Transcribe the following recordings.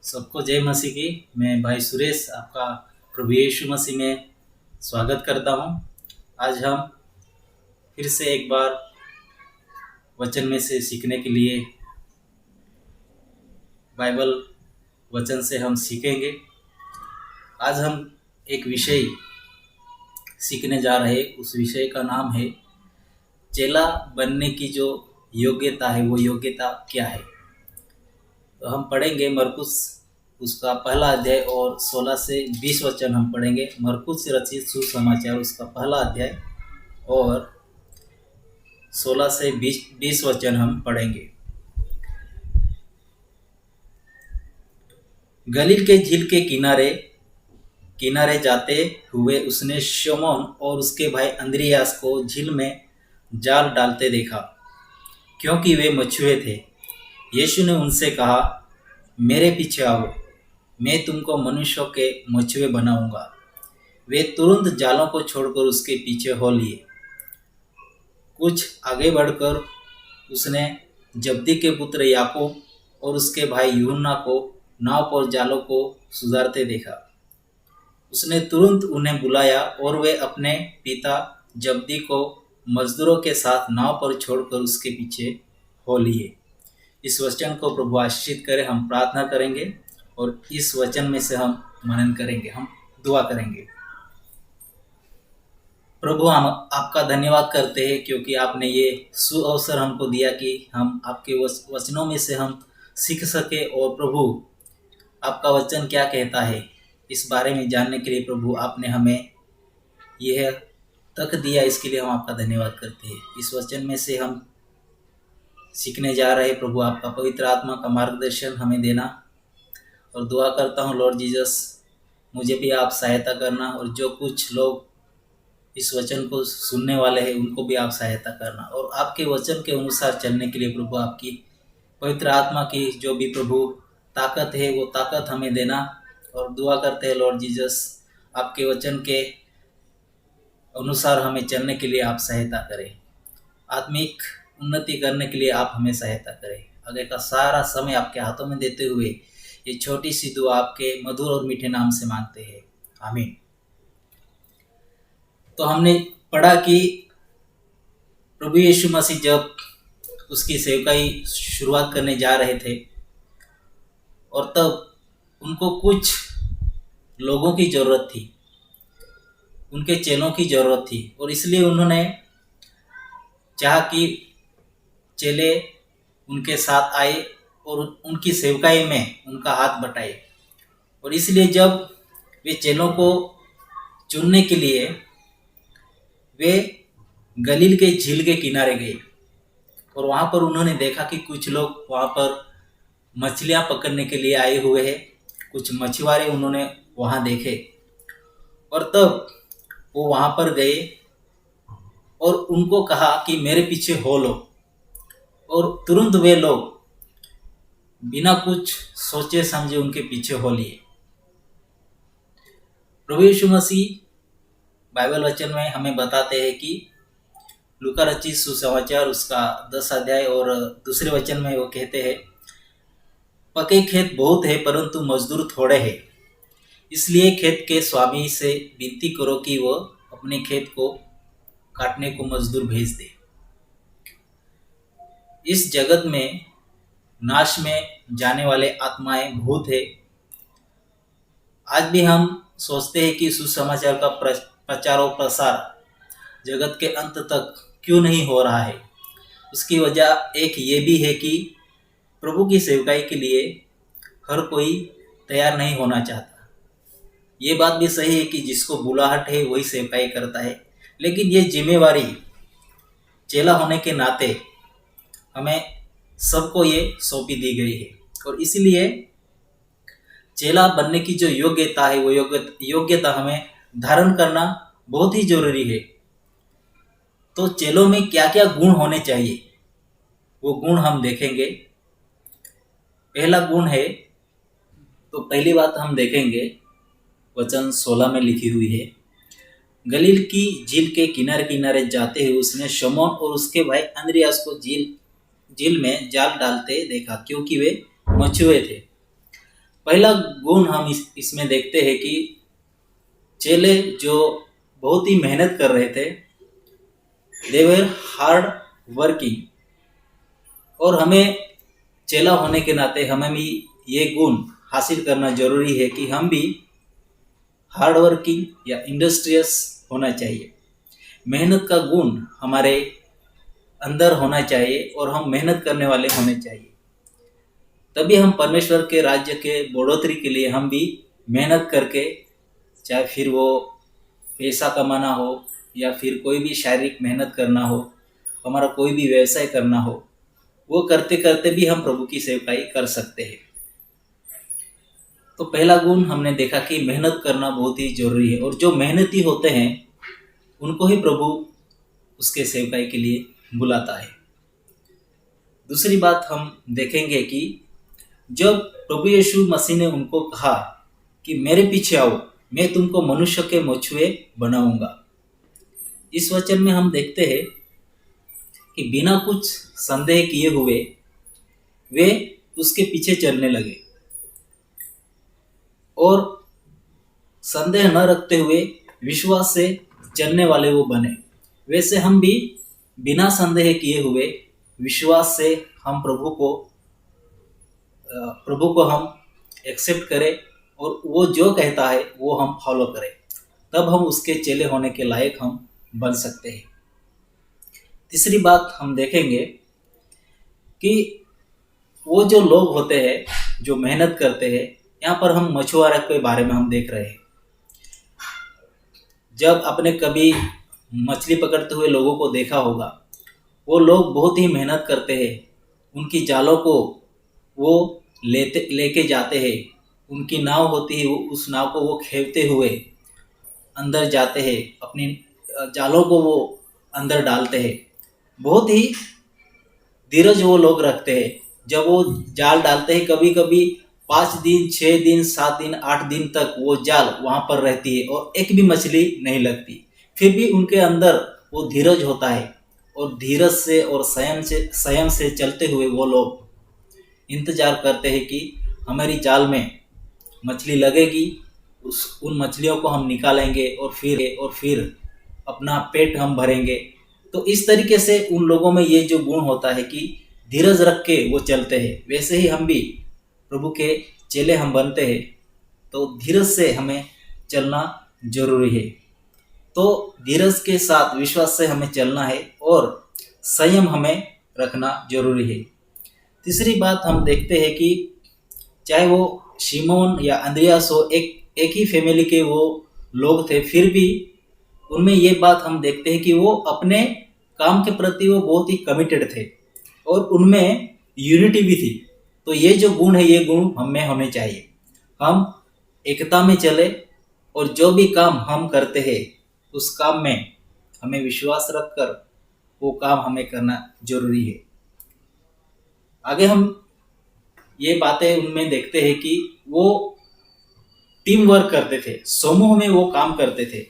सबको जय मसीह की। मैं भाई सुरेश आपका प्रभु यीशु मसीह में स्वागत करता हूं। आज हम फिर से एक बार वचन में से सीखने के लिए बाइबल वचन से हम सीखेंगे। आज हम एक विषय सीखने जा रहे हैं। उस विषय का नाम है चेला बनने की जो योग्यता है, वो योग्यता क्या है। तो हम पढ़ेंगे मरकुस उसका पहला अध्याय और 16 से 20 वचन हम पढ़ेंगे। मरकुस रचित सुसमाचार उसका पहला अध्याय और 16 से 20 वचन हम पढ़ेंगे। गलील के झील के किनारे किनारे जाते हुए उसने शमौन और उसके भाई अंद्रियास को झील में जाल डालते देखा, क्योंकि वे मछुए थे। यीशु ने उनसे कहा, मेरे पीछे आओ, मैं तुमको मनुष्यों के मछुए बनाऊंगा। वे तुरंत जालों को छोड़कर उसके पीछे हो लिए। कुछ आगे बढ़कर उसने जब्दी के पुत्र याकूब और उसके भाई यूहन्ना को नाव पर जालों को सुधारते देखा। उसने तुरंत उन्हें बुलाया और वे अपने पिता जब्दी को मजदूरों के साथ नाव पर छोड़कर उसके पीछे हो लिए। इस वचन को प्रभु आशीषित करे। हम प्रार्थना करेंगे और इस वचन में से हम मनन करेंगे। हम दुआ करेंगे। प्रभु, हम आपका धन्यवाद करते हैं क्योंकि आपने ये सुअवसर हमको दिया कि हम आपके वचनों में से हम सीख सके। और प्रभु, आपका वचन क्या कहता है इस बारे में जानने के लिए प्रभु आपने हमें यह तक दिया। इसके लिए हम आपका धन्यवाद करते हैं। इस वचन में से हम सीखने जा रहे हैं। प्रभु, आपका पवित्र आत्मा का मार्गदर्शन हमें देना। और दुआ करता हूँ लॉर्ड जीसस, मुझे भी आप सहायता करना और जो कुछ लोग इस वचन को सुनने वाले हैं उनको भी आप सहायता करना। और आपके वचन के अनुसार चलने के लिए प्रभु आपकी पवित्र आत्मा की जो भी प्रभु ताकत है वो ताकत हमें देना। और दुआ करते हैं लॉर्ड जीसस, आपके वचन के अनुसार हमें चलने के लिए आप सहायता करें। आत्मिक उन्नति करने के लिए आप हमें सहायता करें। आगे का सारा समय आपके हाथों में देते हुए ये छोटी सी दुआ आपके मधुर और मीठे नाम से मांगते हैं, आमीन। तो हमने पढ़ा कि प्रभु यीशु मसीह जब उसकी सेवकाई शुरुआत करने जा रहे थे और तब उनको कुछ लोगों की ज़रूरत थी, उनके चेलों की ज़रूरत थी। और इसलिए उन्होंने चाहा कि चेले उनके साथ आए और उनकी सेवकाई में उनका हाथ बटाए। और इसलिए जब वे चेलों को चुनने के लिए वे गलील के झील के किनारे गए और वहाँ पर उन्होंने देखा कि कुछ लोग वहाँ पर मछलियाँ पकड़ने के लिए आए हुए हैं। कुछ मछुआरे उन्होंने वहाँ देखे और तब वो वहाँ पर गए और उनको कहा कि मेरे पीछे हो लो। और तुरंत वे लोग बिना कुछ सोचे समझे उनके पीछे हो लिए। प्रभु यीशु मसीह बाइबल वचन में हमें बताते हैं कि लूका रचित सुसमाचार उसका 10 अध्याय और दूसरे वचन में वो कहते हैं, पके खेत बहुत है परंतु मजदूर थोड़े हैं, इसलिए खेत के स्वामी से विनती करो कि वो अपने खेत को काटने को मजदूर भेज दे। इस जगत में नाश में जाने वाले आत्माएं बहुत है। आज भी हम सोचते हैं कि सुसमाचार का प्रचार और प्रसार जगत के अंत तक क्यों नहीं हो रहा है। उसकी वजह एक ये भी है कि प्रभु की सेवकाई के लिए हर कोई तैयार नहीं होना चाहता। ये बात भी सही है कि जिसको बुलाहट है वही सेवकाई करता है, लेकिन ये जिम्मेवारी चेला होने के नाते हमें सबको ये सौंपी दी गई है। और इसलिए चेला बनने की जो योग्यता है वो योग्यता हमें धारण करना बहुत ही जरूरी है। तो चेलों में क्या क्या गुण होने चाहिए वो गुण हम देखेंगे। पहला गुण है, तो पहली बात हम देखेंगे वचन 16 में लिखी हुई है, गलील की झील के किनारे किनारे जाते हुए उसने शमौन और उसके भाई अंद्रियास को झील में जाल डालते देखा, क्योंकि वे मछुए थे। पहला गुण हम इसमें देखते हैं कि चेले जो बहुत ही मेहनत कर रहे थे, दे वर हार्ड वर्किंग। और हमें चेला होने के नाते हमें भी ये गुण हासिल करना जरूरी है कि हम भी हार्ड वर्किंग या इंडस्ट्रियस होना चाहिए। मेहनत का गुण हमारे अंदर होना चाहिए और हम मेहनत करने वाले होने चाहिए। तभी हम परमेश्वर के राज्य के बढ़ोतरी के लिए हम भी मेहनत करके, चाहे फिर वो पैसा कमाना हो या फिर कोई भी शारीरिक मेहनत करना हो, हमारा कोई भी व्यवसाय करना हो, वो करते करते भी हम प्रभु की सेवकाई कर सकते हैं। तो पहला गुण हमने देखा कि मेहनत करना बहुत ही जरूरी है, और जो मेहनती होते हैं उनको ही प्रभु उसके सेवकाई के लिए बुलाता है। दूसरी बात हम देखेंगे कि जब प्रभु यीशु मसीह ने उनको कहा कि मेरे पीछे आओ, मैं तुमको मनुष्य के मछुए बनाऊंगा, इस वचन में हम देखते हैं कि बिना कुछ संदेह किए हुए वे उसके पीछे चलने लगे और संदेह न रखते हुए विश्वास से चलने वाले वो बने। वैसे हम भी बिना संदेह किए हुए विश्वास से हम प्रभु को हम एक्सेप्ट करें और वो जो कहता है वो हम फॉलो करें, तब हम उसके चेले होने के लायक हम बन सकते हैं। तीसरी बात हम देखेंगे कि वो जो लोग होते हैं जो मेहनत करते हैं, यहाँ पर हम मछुआरे के बारे में हम देख रहे हैं। जब आपने कभी मछली पकड़ते हुए लोगों को देखा होगा, वो लोग बहुत ही मेहनत करते हैं। उनकी जालों को वो लेके जाते हैं, उनकी नाव होती है, वो उस नाव को वो खेवते हुए अंदर जाते हैं, अपनी जालों को वो अंदर डालते हैं। बहुत ही धीरज वो लोग रखते हैं। जब वो जाल डालते हैं, कभी कभी 5 दिन 6 दिन 7 दिन 8 दिन तक वो जाल वहाँ पर रहती है और एक भी मछली नहीं लगती। फिर भी उनके अंदर वो धीरज होता है, और धीरज से और संयम से चलते हुए वो लोग इंतजार करते हैं कि हमारी जाल में मछली लगेगी, उन मछलियों को हम निकालेंगे और फिर अपना पेट हम भरेंगे। तो इस तरीके से उन लोगों में ये जो गुण होता है कि धीरज रख के वो चलते हैं। वैसे ही हम भी प्रभु के चेले हम बनते हैं, तो धीरज से हमें चलना जरूरी है। तो धीरज के साथ विश्वास से हमें चलना है और संयम हमें रखना जरूरी है। तीसरी बात हम देखते हैं कि चाहे वो शिमोन या अंद्रियास हो, एक ही फैमिली के वो लोग थे, फिर भी उनमें ये बात हम देखते हैं कि वो अपने काम के प्रति वो बहुत ही कमिटेड थे और उनमें यूनिटी भी थी। तो ये जो गुण है, ये गुण हमें होने चाहिए। हम एकता में चले और जो भी काम हम करते हैं उस काम में हमें विश्वास रखकर वो काम हमें करना जरूरी है। आगे हम ये बातें उनमें देखते हैं कि वो टीम वर्क करते थे, समूह में वो काम करते थे।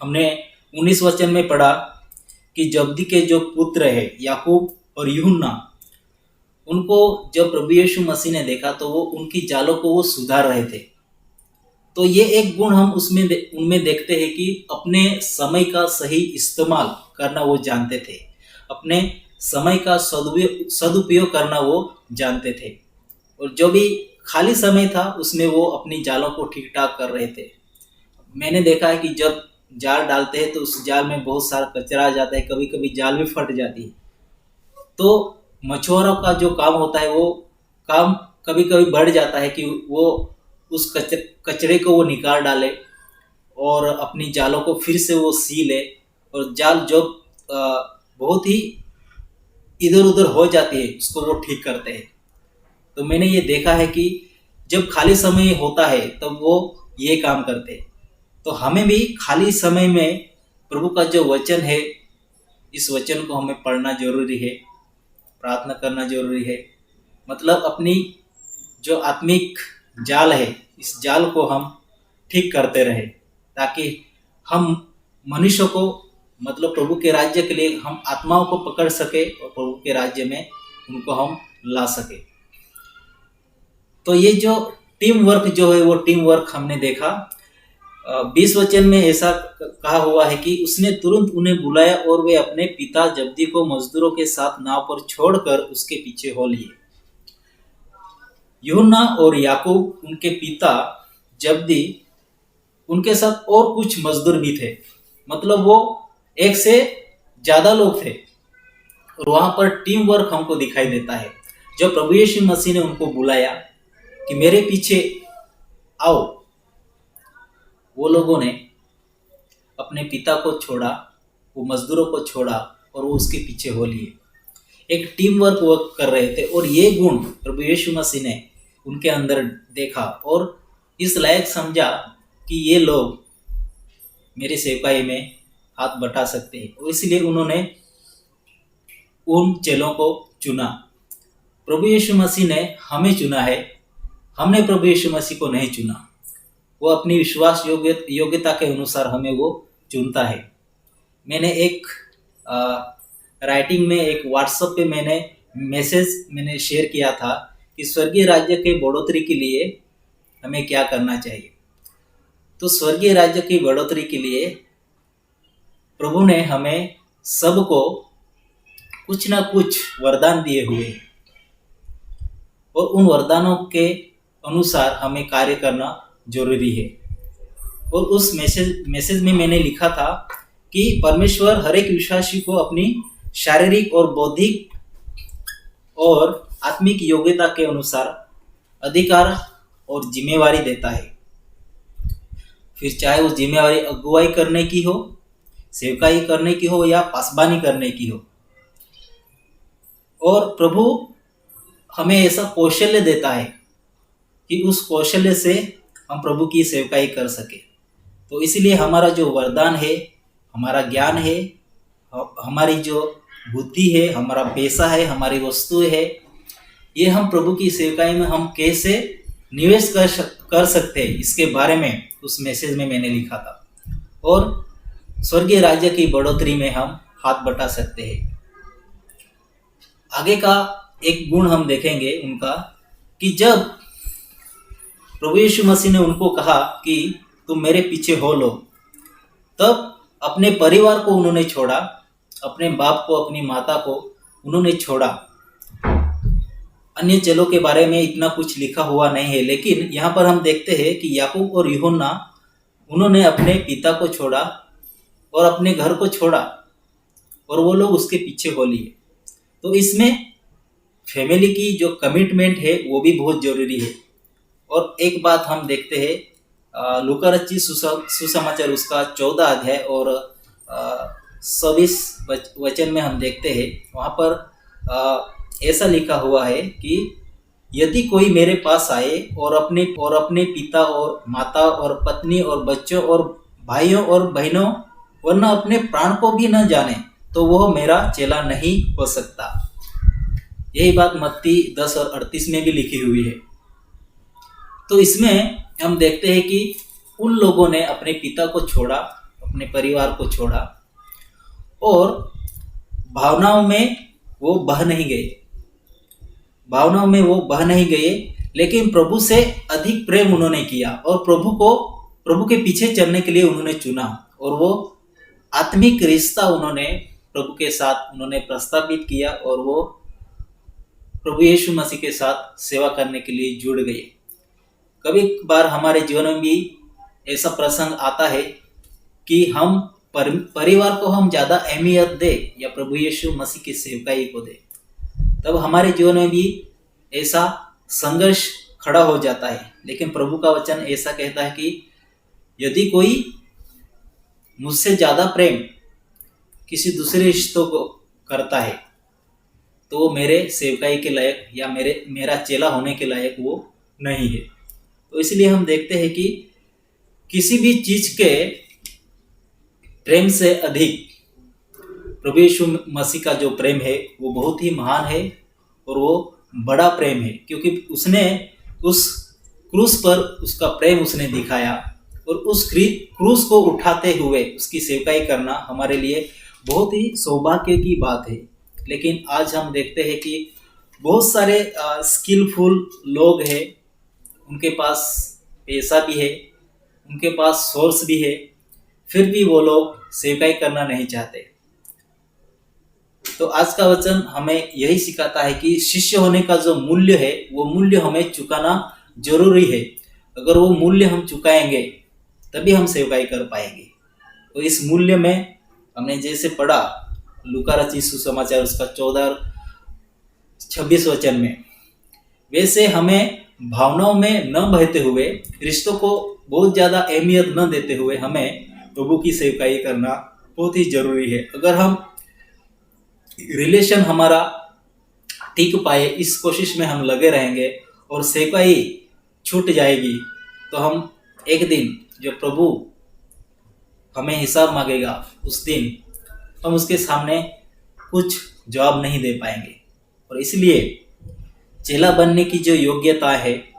हमने 19 वचन में पढ़ा कि जब्दी के जो पुत्र है याकूब और यूहन्ना, उनको जब प्रभु यीशु मसीह ने देखा तो वो उनकी जालों को वो सुधार रहे थे। तो ये एक गुण हम उनमें देखते हैं कि अपने समय का सही इस्तेमाल करना वो जानते थे, अपने समय का सदुपयोग करना वो जानते थे, और जो भी खाली समय था उसमें वो अपनी जालों को ठीक ठाक कर रहे थे। मैंने देखा है कि जब जाल डालते हैं तो उस जाल में बहुत सारा कचरा आ जाता है, कभी कभी जाल भी फट जाती है। तो मछुआरों का जो काम होता है वो काम कभी कभी बढ़ जाता है कि वो उस कचरे को वो निकाल डाले और अपनी जालों को फिर से वो सी ले, और जाल जो बहुत ही इधर उधर हो जाती है उसको वो ठीक करते हैं। तो मैंने ये देखा है कि जब खाली समय होता है तब वो ये काम करते हैं। तो हमें भी खाली समय में प्रभु का जो वचन है, इस वचन को हमें पढ़ना जरूरी है, प्रार्थना करना जरूरी है। मतलब अपनी जो आत्मिक जाल है, इस जाल को हम ठीक करते रहे, ताकि हम मनुष्य को, मतलब प्रभु के राज्य के लिए हम आत्माओं को पकड़ सके और प्रभु के राज्य में उनको हम ला सके। तो ये जो टीम वर्क जो है वो टीम वर्क हमने देखा। 20 वचन में ऐसा कहा हुआ है कि उसने तुरंत उन्हें बुलाया और वे अपने पिता जब्दी को मजदूरों के साथ नाव पर छोड़कर उसके पीछे हो लिए। यूहन्ना और याकूब उनके पिता जब्दी, उनके साथ और कुछ मजदूर भी थे, मतलब वो एक से ज्यादा लोग थे। और वहां पर टीम वर्क हमको दिखाई देता है। जब प्रभु यीशु मसीह ने उनको बुलाया कि मेरे पीछे आओ, वो लोगों ने अपने पिता को छोड़ा, वो मजदूरों को छोड़ा और वो उसके पीछे हो लिए। एक टीम वर्क कर रहे थे और ये गुण प्रभु यीशु मसीह ने उनके अंदर देखा और इस लायक समझा कि ये लोग मेरी सेवकाई में हाथ बटा सकते हैं, और इसलिए उन्होंने उन चेलों को चुना। प्रभु यीशु मसीह ने हमें चुना है, हमने प्रभु यीशु मसीह को नहीं चुना। वो अपनी विश्वास योग्यता के अनुसार हमें वो चुनता है। मैंने एक राइटिंग में, एक व्हाट्सएप पे मैंने शेयर किया था कि स्वर्गीय राज्य के बढ़ोतरी के लिए हमें क्या करना चाहिए। तो स्वर्गीय राज्य की बढ़ोतरी के लिए प्रभु ने हमें सबको कुछ ना कुछ वरदान दिए हुए हैं और उन वरदानों के अनुसार हमें कार्य करना जरूरी है। और उस मैसेज में मैंने लिखा था कि परमेश्वर हर एक विश्वासी को अपनी शारीरिक और बौद्धिक और आत्मिक योग्यता के अनुसार अधिकार और जिम्मेवारी देता है। फिर चाहे वो जिम्मेवारी अगुवाई करने की हो, सेवकाई करने की हो या पासबानी करने की हो। और प्रभु हमें ऐसा कौशल्य देता है कि उस कौशल्य से हम प्रभु की सेवकाई कर सके। तो इसलिए हमारा जो वरदान है, हमारा ज्ञान है, हमारी जो बुद्धि है, हमारा पैसा है, हमारी वस्तुएं है, ये हम प्रभु की सेवकाई में हम कैसे निवेश कर सकते हैं, इसके बारे में उस मैसेज में मैंने लिखा था। और स्वर्गीय राज्य की बढ़ोतरी में हम हाथ बटा सकते हैं। आगे का एक गुण हम देखेंगे उनका कि जब प्रभु यीशु मसीह ने उनको कहा कि तुम मेरे पीछे हो लो, तब अपने परिवार को उन्होंने छोड़ा, अपने बाप को, अपनी माता को उन्होंने छोड़ा। अन्य चेलों के बारे में इतना कुछ लिखा हुआ नहीं है, लेकिन यहाँ पर हम देखते हैं कि याकूब और यूहन्ना उन्होंने अपने पिता को छोड़ा और अपने घर को छोड़ा और वो लोग उसके पीछे हो लिए। तो इसमें फैमिली की जो कमिटमेंट है वो भी बहुत जरूरी है। और एक बात हम देखते हैं, लूका रचित सुसमाचार उसका 14 अध्याय और 26 वचन में हम देखते हैं, वहाँ पर ऐसा लिखा हुआ है कि यदि कोई मेरे पास आए और अपने पिता और माता और पत्नी और बच्चों और भाइयों और बहनों वरना अपने प्राण को भी न जाने, तो वह मेरा चेला नहीं हो सकता। यही बात मत्ती 10 और 38 में भी लिखी हुई है। तो इसमें हम देखते हैं कि उन लोगों ने अपने पिता को छोड़ा, अपने परिवार को छोड़ा और भावनाओं में वो बह नहीं गए, लेकिन प्रभु से अधिक प्रेम उन्होंने किया और प्रभु के पीछे चलने के लिए उन्होंने चुना। और वो आत्मिक रिश्ता उन्होंने प्रभु के साथ उन्होंने प्रस्तावित किया और वो प्रभु यीशु मसीह के साथ सेवा करने के लिए जुड़ गए। कभी बार हमारे जीवन में भी ऐसा प्रसंग आता है कि हम परिवार को हम ज़्यादा अहमियत दें या प्रभु यीशु मसीह की सेवकाई को दें, तब हमारे जीवन में भी ऐसा संघर्ष खड़ा हो जाता है। लेकिन प्रभु का वचन ऐसा कहता है कि यदि कोई मुझसे ज़्यादा प्रेम किसी दूसरे रिश्तों को करता है तो वो मेरे सेवकाई के लायक या मेरा चेला होने के लायक वो नहीं है। तो इसलिए हम देखते हैं कि किसी भी चीज के प्रेम से अधिक प्रभु यीशु मसीह का जो प्रेम है वो बहुत ही महान है और वो बड़ा प्रेम है, क्योंकि उसने उस क्रूस पर उसका प्रेम उसने दिखाया और उस क्रूस को उठाते हुए उसकी सेवकाई करना हमारे लिए बहुत ही सौभाग्य की बात है। लेकिन आज हम देखते हैं कि बहुत सारे स्किलफुल लोग हैं, उनके पास पैसा भी है, उनके पास सोर्स भी है, फिर भी वो लोग सेवकाई करना नहीं चाहते। तो आज का वचन हमें यही सिखाता है कि शिष्य होने का जो मूल्य है वो मूल्य हमें चुकाना जरूरी है। अगर वो मूल्य हम चुकाएंगे तभी हम सेवकाई कर पाएंगे। तो इस मूल्य में हमने जैसे पढ़ा लूका रचित सुसमाचार उसका 14-26 वचन में, वैसे हमें भावनाओं में न बहते हुए, रिश्तों को बहुत ज़्यादा अहमियत न देते हुए हमें प्रभु की सेवकाई करना बहुत ही जरूरी है। अगर हम रिलेशन हमारा टिक पाए इस कोशिश में हम लगे रहेंगे और सेवकाई छूट जाएगी तो हम एक दिन जब प्रभु हमें हिसाब मांगेगा उस दिन हम उसके सामने कुछ जवाब नहीं दे पाएंगे। और इसलिए चेला बनने की जो योग्यता है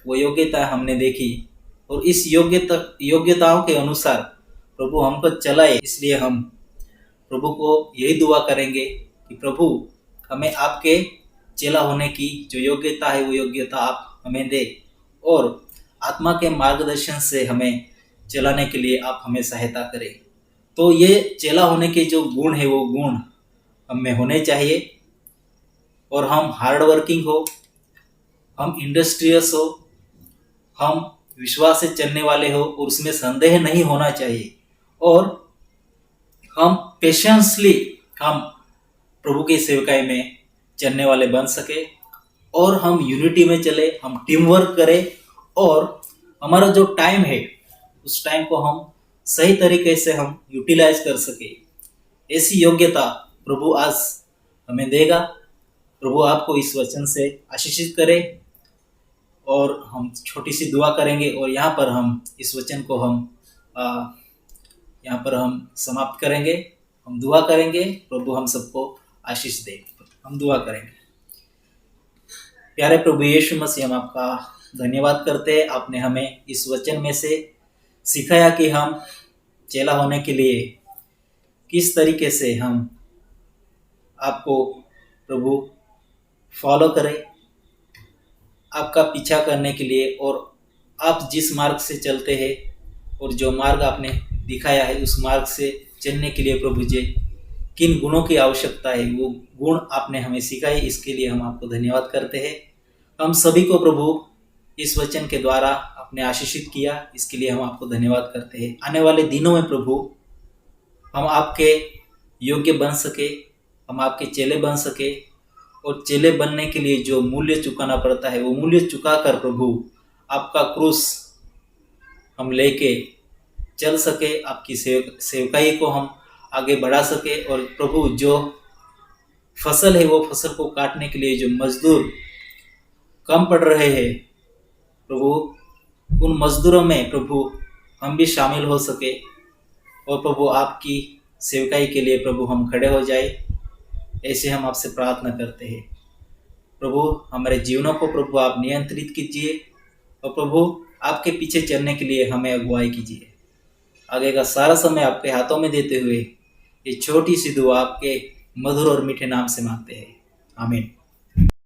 वो योग्यता हमने देखी, और इस योग्यताओं के अनुसार प्रभु हमको चलाए। इसलिए हम प्रभु को यही दुआ करेंगे कि प्रभु हमें आपके चेला होने की जो योग्यता है वो योग्यता आप हमें दे, और आत्मा के मार्गदर्शन से हमें चलाने के लिए आप हमें सहायता करें। तो ये चेला होने के जो गुण है वो गुण हम में होने चाहिए, और हम हार्ड वर्किंग हो, हम इंडस्ट्रियस हो, हम विश्वास से चलने वाले हो और उसमें संदेह नहीं होना चाहिए, और हम पेशेंसली हम प्रभु की सेवकाई में चलने वाले बन सके, और हम यूनिटी में चले, हम टीम वर्क करें, और हमारा जो टाइम है उस टाइम को हम सही तरीके से हम यूटिलाइज कर सके। ऐसी योग्यता प्रभु आज हमें देगा। प्रभु आपको इस वचन से आशीषित करे, और हम छोटी सी दुआ करेंगे, और यहाँ पर हम इस वचन को हम यहाँ पर हम समाप्त करेंगे। हम दुआ करेंगे, प्रभु हम सबको आशीष दे। हम दुआ करेंगे। प्यारे प्रभु यीशु मसीह, हम आपका धन्यवाद करते हैं। आपने हमें इस वचन में से सिखाया कि हम चेला होने के लिए किस तरीके से हम आपको प्रभु फॉलो करें, आपका पीछा करने के लिए, और आप जिस मार्ग से चलते हैं और जो मार्ग आपने दिखाया है उस मार्ग से चलने के लिए प्रभु जी किन गुणों की आवश्यकता है वो गुण आपने हमें सिखाए। इसके लिए हम आपको धन्यवाद करते हैं। हम सभी को प्रभु इस वचन के द्वारा आपने आशीषित किया, इसके लिए हम आपको धन्यवाद करते हैं। आने वाले दिनों में प्रभु हम आपके योग्य बन सके, हम आपके चेले बन सके, और चेले बनने के लिए जो मूल्य चुकाना पड़ता है वो मूल्य चुका कर प्रभु आपका क्रूस हम लेके चल सके, आपकी सेवकाई को हम आगे बढ़ा सके। और प्रभु जो फसल है वो फसल को काटने के लिए जो मजदूर कम पड़ रहे हैं प्रभु, उन मजदूरों में प्रभु हम भी शामिल हो सके, और प्रभु आपकी सेवकाई के लिए प्रभु हम खड़े हो जाए, ऐसे हम आपसे प्रार्थना करते हैं। प्रभु हमारे जीवनों को प्रभु आप नियंत्रित कीजिए, और प्रभु आपके पीछे चलने के लिए हमें अगुवाई कीजिए। आगे का सारा समय आपके हाथों में देते हुए ये छोटी सी दुआ आपके मधुर और मीठे नाम से मांगते हैं, आमीन।